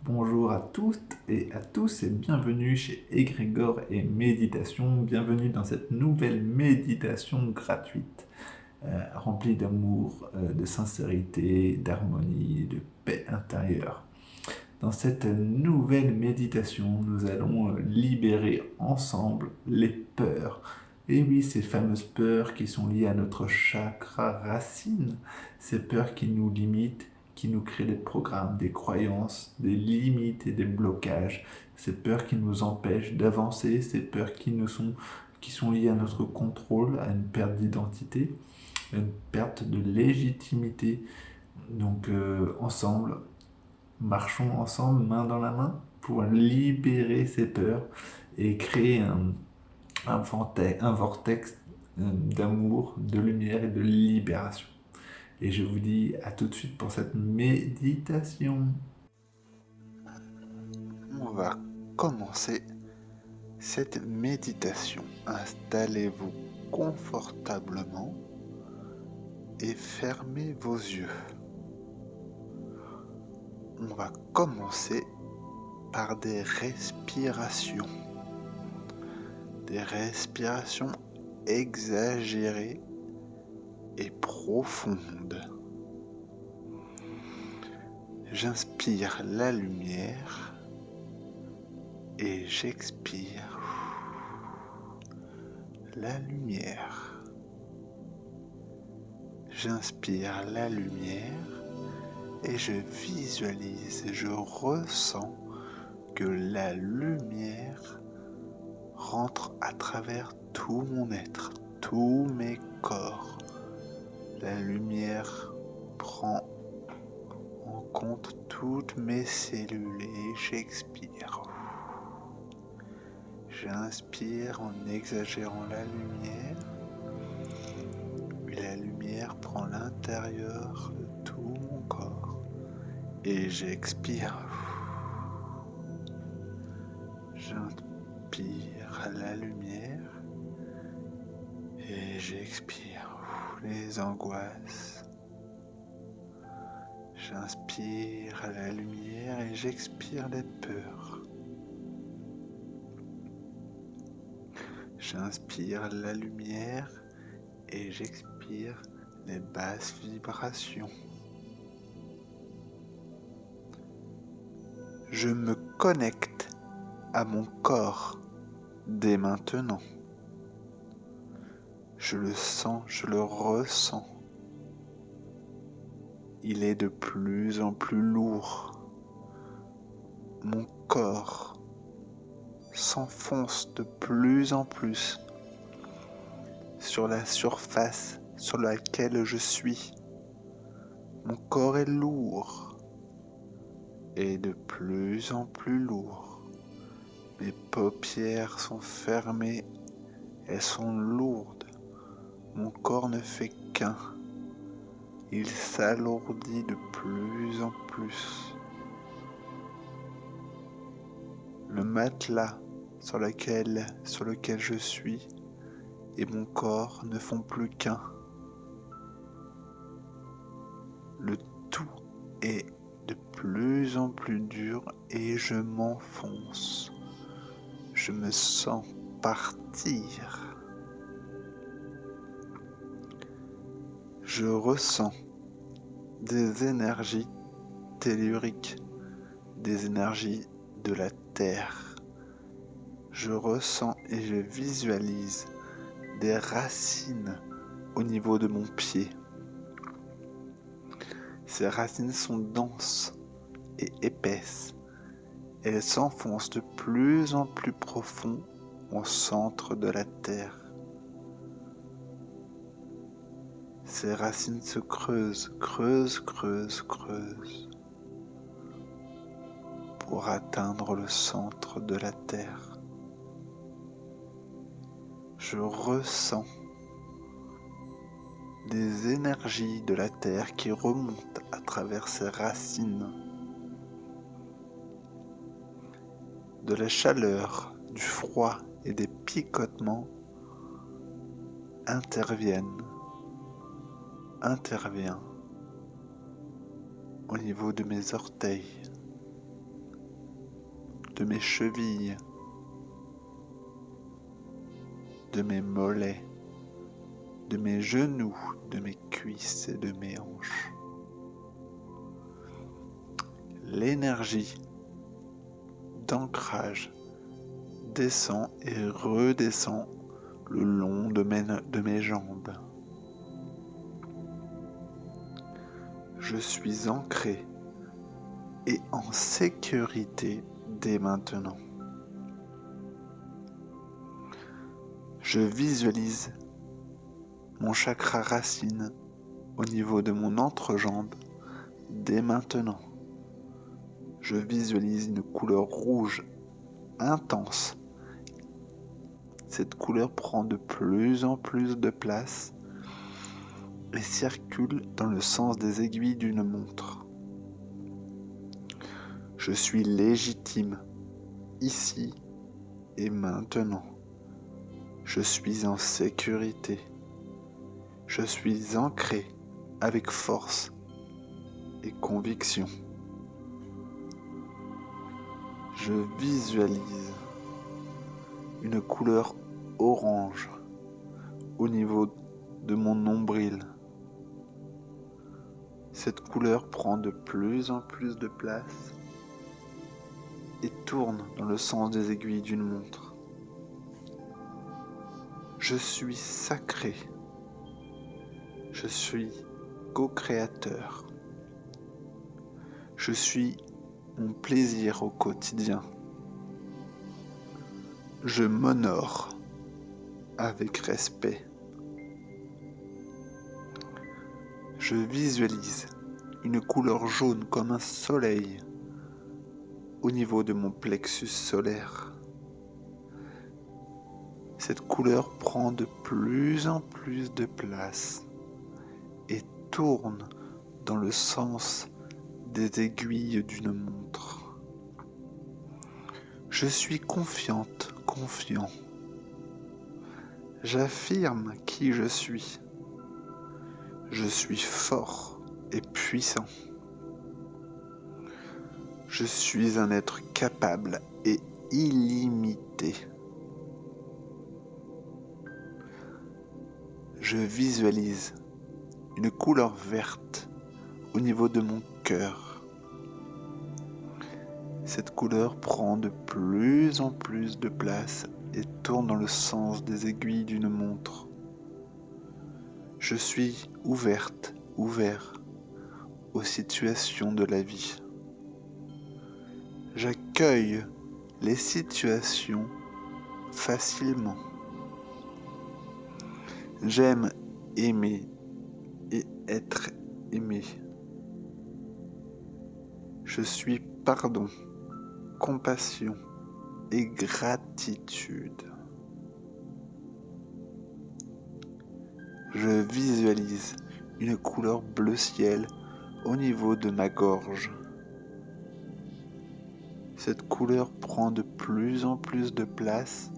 Bonjour à toutes et à tous et bienvenue chez Égrégore et Méditation. Bienvenue dans cette nouvelle méditation gratuite, remplie d'amour, de sincérité, d'harmonie, de paix intérieure. Dans cette nouvelle méditation, nous allons libérer ensemble les peurs. Et oui, ces fameuses peurs qui sont liées à notre chakra racine, ces peurs qui nous limitent, qui nous créent des programmes, des croyances, des limites et des blocages, ces peurs qui nous empêchent d'avancer, ces peurs qui sont liées à notre contrôle, à une perte d'identité, à une perte de légitimité. Donc ensemble, marchons ensemble, main dans la main, pour libérer ces peurs et créer un vortex d'amour, de lumière et de libération. Et je vous dis à tout de suite pour cette méditation. On va commencer cette méditation. Installez-vous confortablement et fermez vos yeux. On va commencer par des respirations. Des respirations exagérées et profondes. J'inspire la lumière et j'expire la lumière. J'inspire la lumière et je visualise, je ressens que la lumière rentre à travers tout mon être, tous mes corps. La lumière prend en compte toutes mes cellules et j'expire. J'inspire en exagérant la lumière, puis la lumière prend l'intérieur de tout mon corps et j'expire. J'inspire la lumière et j'expire les angoisses. J'inspire la lumière et j'expire les peurs. J'inspire la lumière et j'expire les basses vibrations. Je me connecte à mon corps dès maintenant. Je le sens, je le ressens. Il est de plus en plus lourd. Mon corps s'enfonce de plus en plus sur la surface sur laquelle je suis. Mon corps est lourd et de plus en plus lourd. Mes paupières sont fermées, elles sont lourdes. Mon corps ne fait qu'un. Il s'alourdit de plus en plus. Le matelas sur lequel je suis et mon corps ne font plus qu'un. Le tout est de plus en plus dur et je m'enfonce. Je me sens partir. Je ressens des énergies telluriques, des énergies de la terre. Je ressens et je visualise des racines au niveau de mon pied. Ces racines sont denses et épaisses. Elles s'enfoncent de plus en plus profond au centre de la terre. Ces racines se creusent pour atteindre le centre de la terre. Je ressens des énergies de la terre qui remontent à travers ces racines. De la chaleur, du froid et des picotements intervient au niveau de mes orteils. de mes chevilles, de mes mollets, de mes genoux, de mes cuisses et de mes hanches. L'énergie d'ancrage descend et redescend le long de mes jambes. Je suis ancré et en sécurité dès maintenant. Je visualise mon chakra racine au niveau de mon entrejambe dès maintenant. Je visualise une couleur rouge intense. Cette couleur prend de plus en plus de place et circule dans le sens des aiguilles d'une montre. Je suis légitime, ici et maintenant. Je suis en sécurité. Je suis ancré avec force et conviction. Je visualise une couleur orange au niveau de mon nombril. Cette couleur prend de plus en plus de place et tourne dans le sens des aiguilles d'une montre. Je suis sacré. Je suis co-créateur. Je suis mon plaisir au quotidien. Je m'honore avec respect. Je visualise une couleur jaune comme un soleil au niveau de mon plexus solaire. Cette couleur prend de plus en plus de place et tourne dans le sens des aiguilles d'une montre. Je suis confiante, confiant. J'affirme qui je suis. Je suis fort et puissant. Je suis un être capable et illimité. Je visualise une couleur verte au niveau de mon cœur. Cette couleur prend de plus en plus de place et tourne dans le sens des aiguilles d'une montre. Je suis ouvert aux situations de la vie. J'accueille les situations facilement. J'aime aimer et être aimé. Je suis pardon, compassion et gratitude. Je visualise une couleur bleu ciel au niveau de ma gorge. Cette couleur prend de plus en plus de place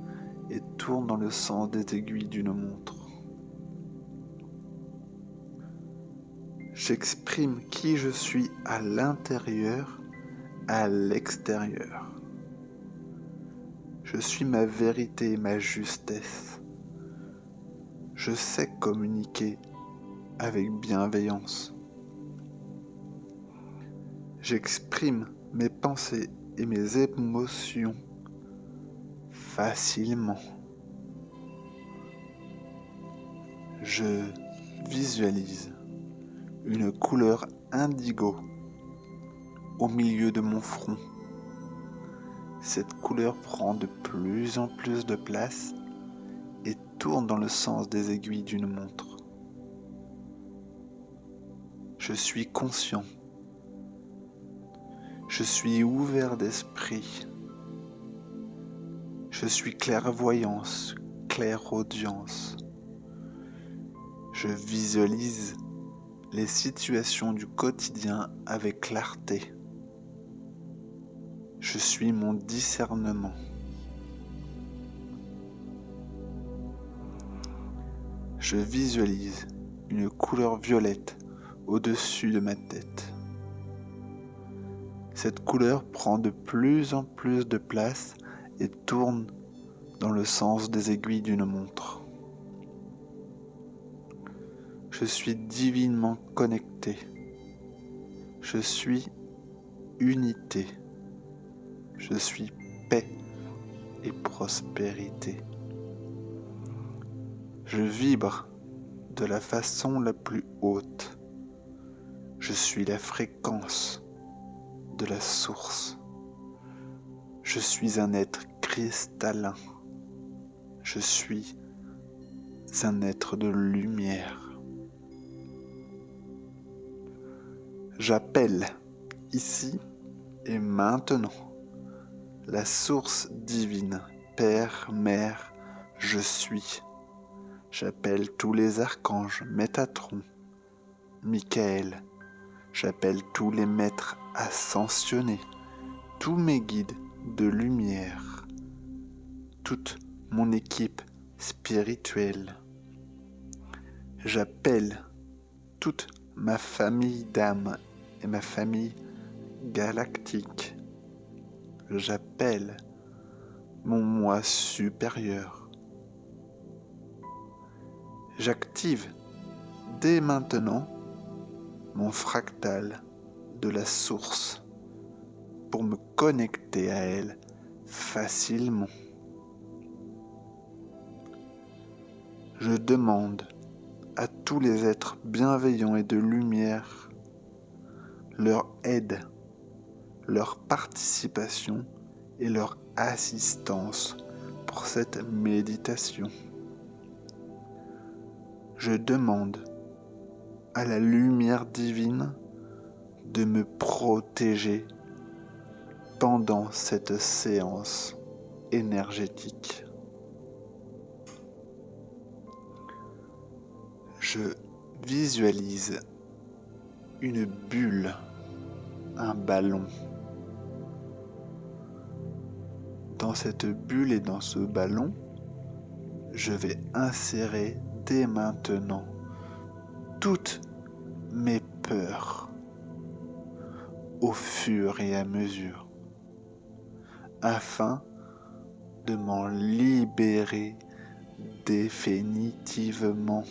et tourne dans le sens des aiguilles d'une montre. J'exprime qui je suis à l'intérieur, à l'extérieur. Je suis ma vérité et ma justesse. Je sais communiquer avec bienveillance. J'exprime mes pensées et mes émotions facilement. Je visualise une couleur indigo au milieu de mon front. Cette couleur prend de plus en plus de place et tourne dans le sens des aiguilles d'une montre. Je suis conscient. Je suis ouvert d'esprit. Je suis clairvoyance, clairaudience. Je visualise les situations du quotidien avec clarté. Je suis mon discernement. Je visualise une couleur violette au-dessus de ma tête. Cette couleur prend de plus en plus de place et tourne dans le sens des aiguilles d'une montre. Je suis divinement connecté. Je suis unité. Je suis paix et prospérité. Je vibre de la façon la plus haute. Je suis la fréquence de la source. Je suis un être cristallin. Je suis un être de lumière. J'appelle ici et maintenant la source divine, Père, Mère, je suis. J'appelle tous les archanges, Métatron, Michael. J'appelle tous les maîtres ascensionnés, tous mes guides de lumière, toute mon équipe spirituelle. J'appelle toute ma famille d'âmes et ma famille galactique. J'appelle mon moi supérieur. J'active dès maintenant mon fractal de la source pour me connecter à elle facilement. Je demande à tous les êtres bienveillants et de lumière leur aide, leur participation et leur assistance pour cette méditation. Je demande à la lumière divine de me protéger pendant cette séance énergétique. Je visualise une bulle, un ballon. Dans cette bulle et dans ce ballon, je vais insérer dès maintenant toutes mes peurs au fur et à mesure, afin de m'en libérer définitivement.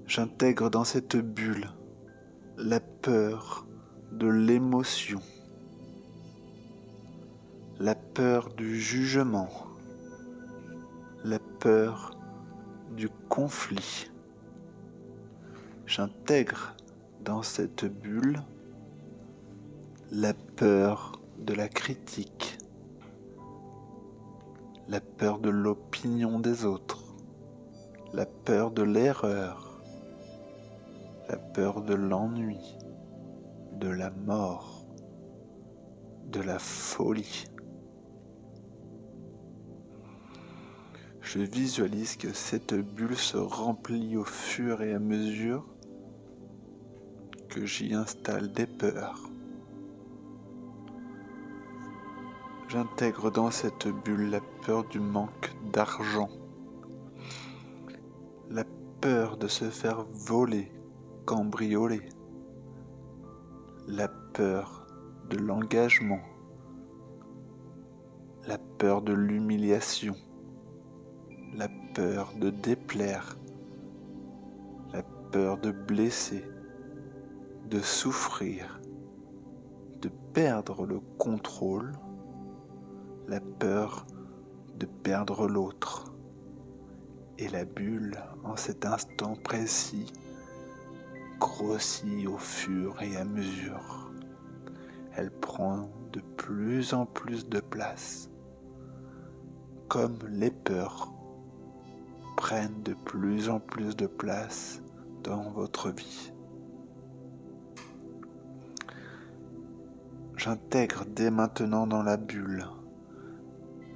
J'intègre dans cette bulle la peur de l'émotion, la peur du jugement, la peur du conflit. J'intègre dans cette bulle la peur de la critique, la peur de l'opinion des autres, la peur de l'erreur, la peur de l'ennui, de la mort, de la folie. Je visualise que cette bulle se remplit au fur et à mesure que j'y installe des peurs. J'intègre dans cette bulle la peur du manque d'argent, la peur de se faire voler, cambrioler, la peur de l'engagement, la peur de l'humiliation, la peur de déplaire, la peur de blesser, de souffrir, de perdre le contrôle, la peur de perdre l'autre. Et la bulle, en cet instant précis, grossit au fur et à mesure. Elle prend de plus en plus de place, comme les peurs prennent de plus en plus de place dans votre vie. J'intègre dès maintenant dans la bulle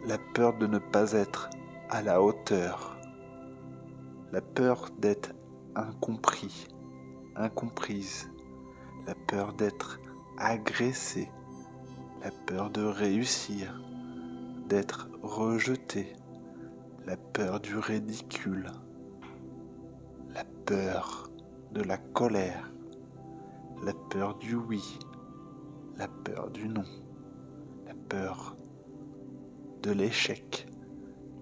la peur de ne pas être à la hauteur, la peur d'être incompris, incomprise, la peur d'être agressé, la peur de réussir, d'être rejeté, la peur du ridicule, la peur de la colère, la peur du oui, la peur du non, la peur de l'échec,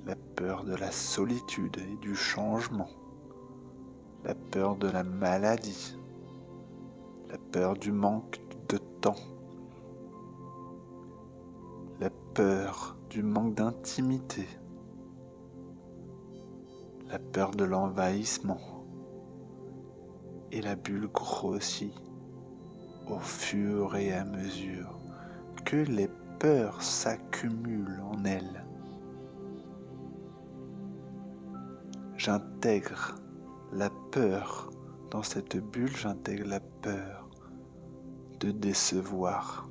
la peur de la solitude et du changement, la peur de la maladie, la peur du manque de temps, la peur du manque d'intimité, la peur de l'envahissement. Et la bulle grossit au fur et à mesure que les peurs s'accumulent en elle. J'intègre la peur dans cette bulle, j'intègre la peur de décevoir,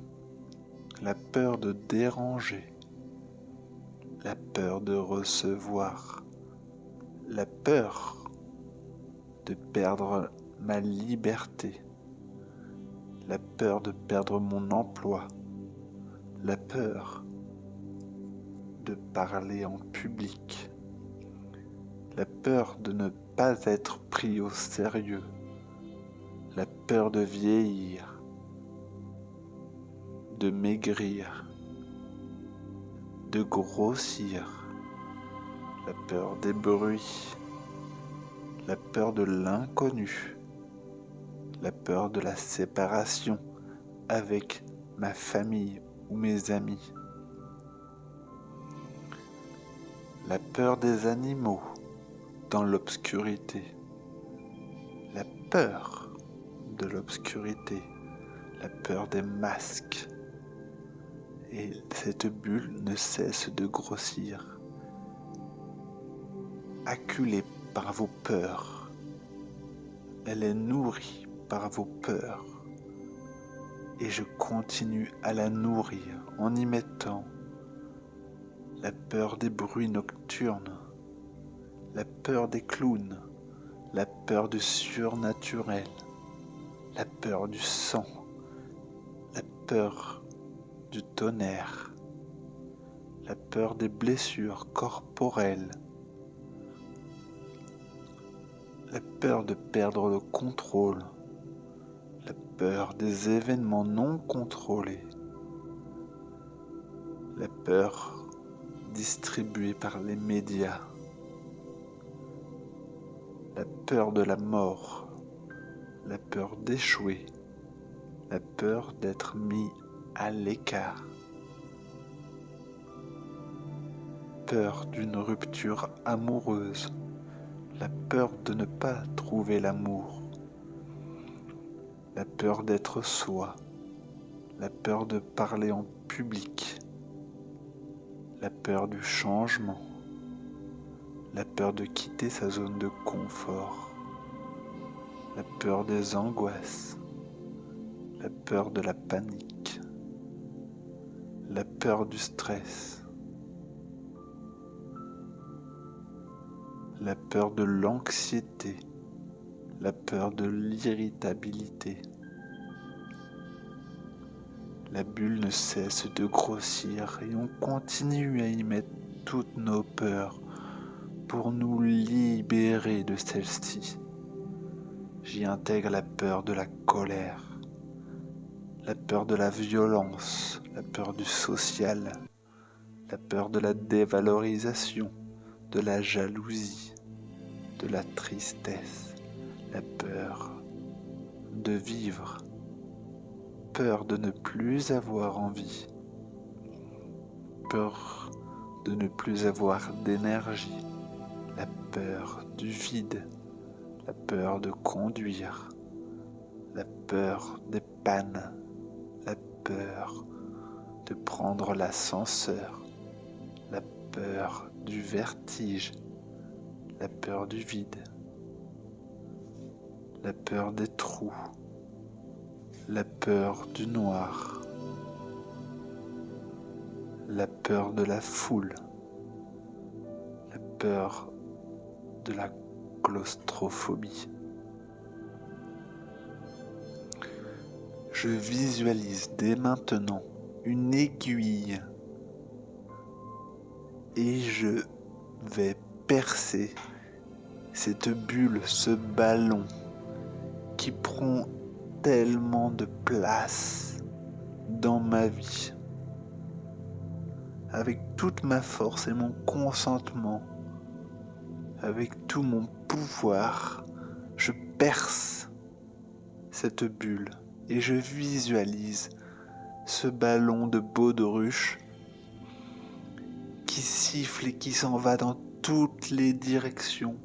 la peur de déranger, la peur de recevoir, la peur de perdre ma liberté, la peur de perdre mon emploi, la peur de parler en public, la peur de ne pas être pris au sérieux, la peur de vieillir, de maigrir, de grossir, la peur des bruits, la peur de l'inconnu, la peur de la séparation avec ma famille ou mes amis, la peur des animaux dans l'obscurité, la peur de l'obscurité, la peur des masques. Et cette bulle ne cesse de grossir, acculée par vos peurs. Elle est nourrie par vos peurs. Et je continue à la nourrir en y mettant la peur des bruits nocturnes, la peur des clowns, la peur du surnaturel, la peur du sang, la peur du tonnerre, la peur des blessures corporelles, la peur de perdre le contrôle, la peur des événements non contrôlés, la peur distribuée par les médias, la peur de la mort, la peur d'échouer, la peur d'être mis à l'écart, peur d'une rupture amoureuse, la peur de ne pas trouver l'amour, la peur d'être soi, la peur de parler en public, la peur du changement, la peur de quitter sa zone de confort, la peur des angoisses, la peur de la panique, la peur du stress, la peur de l'anxiété, la peur de l'irritabilité. La bulle ne cesse de grossir et on continue à y mettre toutes nos peurs pour nous libérer de celle-ci. J'y intègre la peur de la colère, la peur de la violence, la peur du social, la peur de la dévalorisation, de la jalousie, de la tristesse, la peur de vivre, peur de ne plus avoir envie, peur de ne plus avoir d'énergie, la peur du vide, la peur de conduire, la peur des pannes, la peur de prendre l'ascenseur, la peur du vertige, la peur du vide, la peur des trous, la peur du noir, la peur de la foule, la peur de la claustrophobie. Je visualise dès maintenant une aiguille et je vais percer cette bulle, ce ballon qui prend tellement de place dans ma vie. Avec toute ma force et mon consentement, avec tout mon pouvoir, je perce cette bulle et je visualise ce ballon de baudruche qui siffle et qui s'en va dans toutes les directions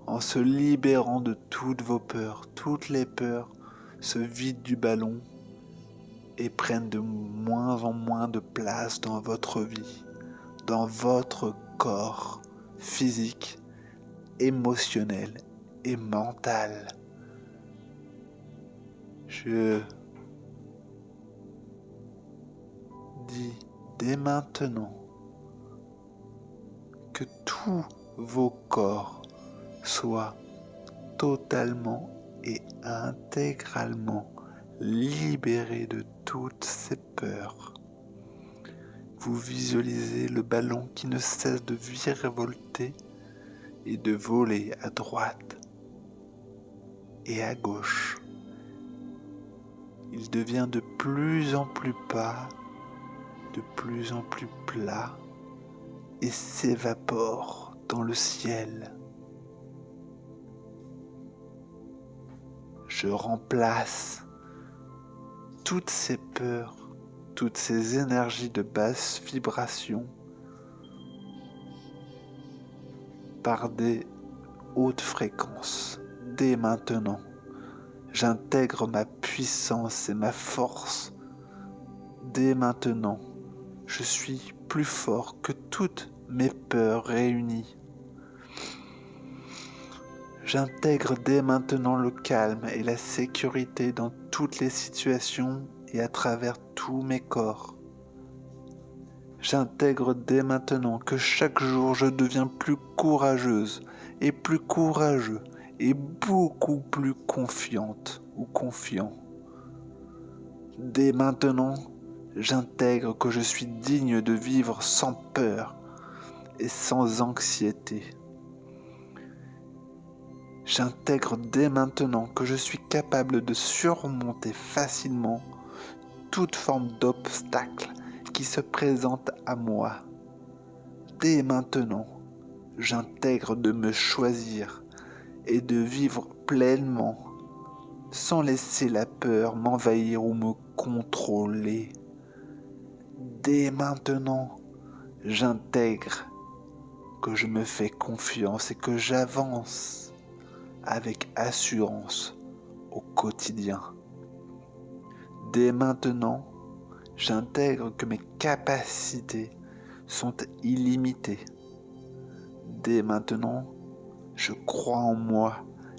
en se libérant de toutes vos peurs. Toutes les peurs se vident du ballon et prennent de moins en moins de place dans votre vie, dans votre corps physique, émotionnel et mental. Je dis dès maintenant que tous vos corps soient totalement et intégralement libérés de toutes ces peurs. Vous visualisez le ballon qui ne cesse de virevolter et de voler à droite et à gauche. Il devient de plus en plus bas, de plus en plus plat et s'évapore dans le ciel. Je remplace toutes ces peurs, toutes ces énergies de basse vibration par des hautes fréquences. Dès maintenant, j'intègre ma puissance et ma force. Dès maintenant, je suis plus fort que toutes mes peurs réunies. J'intègre dès maintenant le calme et la sécurité dans toutes les situations et à travers tous mes corps. J'intègre dès maintenant que chaque jour je deviens plus courageuse et plus courageux et beaucoup plus confiante ou confiant. Dès maintenant, j'intègre que je suis digne de vivre sans peur et sans anxiété. J'intègre dès maintenant que je suis capable de surmonter facilement toute forme d'obstacle qui se présente à moi. Dès maintenant, j'intègre de me choisir et de vivre pleinement sans laisser la peur m'envahir ou me contrôler. Dès maintenant, j'intègre que je me fais confiance et que j'avance avec assurance au quotidien. Dès maintenant, j'intègre que mes capacités sont illimitées. Dès maintenant, je crois en moi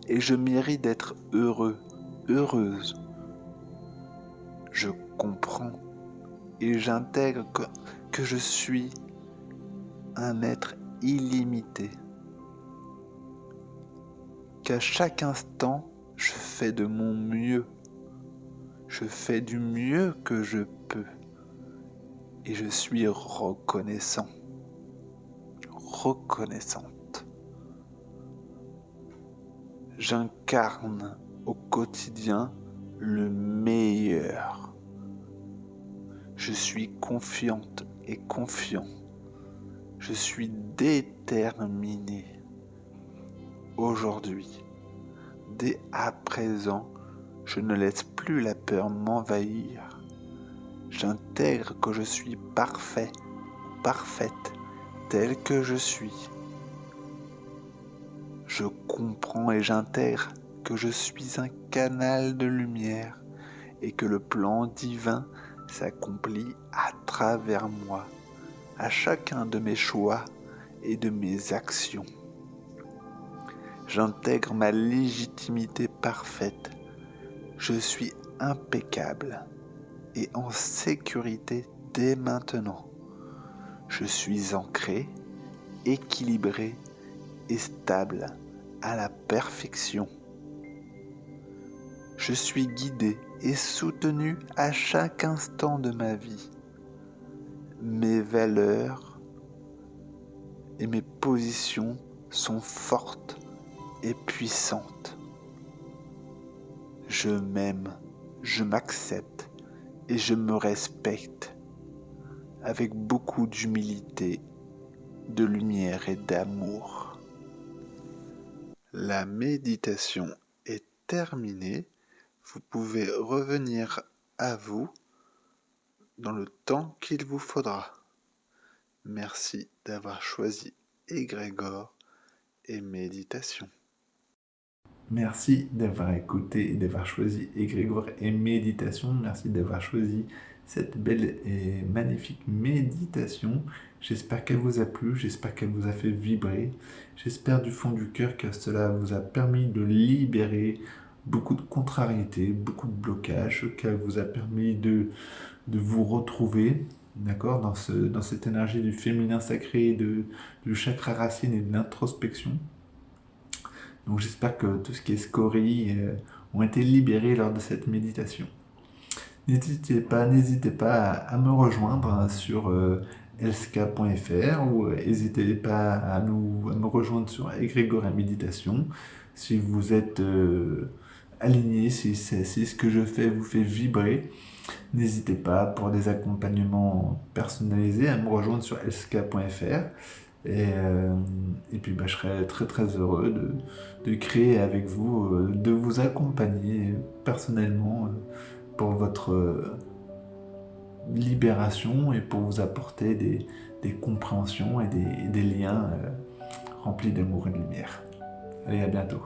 et je mérite d'être heureux, heureuse. Je comprends et j'intègre que je suis un être illimité. Qu'à chaque instant, je fais de mon mieux. Je fais du mieux que je peux. Et je suis reconnaissant. Reconnaissante. J'incarne au quotidien le meilleur. Je suis confiante et confiant. Je suis déterminé. Aujourd'hui, dès à présent, je ne laisse plus la peur m'envahir. J'intègre que je suis parfait, parfaite, tel que je suis. Je comprends et j'intègre que je suis un canal de lumière et que le plan divin s'accomplit à travers moi, à chacun de mes choix et de mes actions. J'intègre ma légitimité parfaite. Je suis impeccable et en sécurité dès maintenant. Je suis ancré, équilibré et stable à la perfection. Je suis guidé et soutenu à chaque instant de ma vie. Mes valeurs et mes positions sont fortes et puissante. Je m'aime, je m'accepte et je me respecte avec beaucoup d'humilité, de lumière et d'amour. La méditation est terminée. Vous pouvez revenir à vous dans le temps qu'il vous faudra. Merci d'avoir choisi Égrégore et méditation. Merci d'avoir écouté et d'avoir choisi Égrégore et méditation. Merci d'avoir choisi cette belle et magnifique méditation. J'espère qu'elle vous a plu, j'espère qu'elle vous a fait vibrer. J'espère du fond du cœur que cela vous a permis de libérer beaucoup de contrariétés, beaucoup de blocages, qu'elle vous a permis de vous retrouver, d'accord, dans cette énergie du féminin sacré, du chakra racine et de l'introspection. Donc j'espère que tout ce qui est scories ont été libérés lors de cette méditation. N'hésitez pas à me rejoindre sur elska.fr ou n'hésitez pas à me rejoindre sur Égrégore et méditation. Si vous êtes aligné, si ce que je fais vous fait vibrer, n'hésitez pas pour des accompagnements personnalisés à me rejoindre sur elska.fr. Et puis je serais très très heureux de créer avec vous, de vous accompagner personnellement pour votre libération et pour vous apporter des compréhensions et des liens remplis d'amour et de lumière. Allez, à bientôt.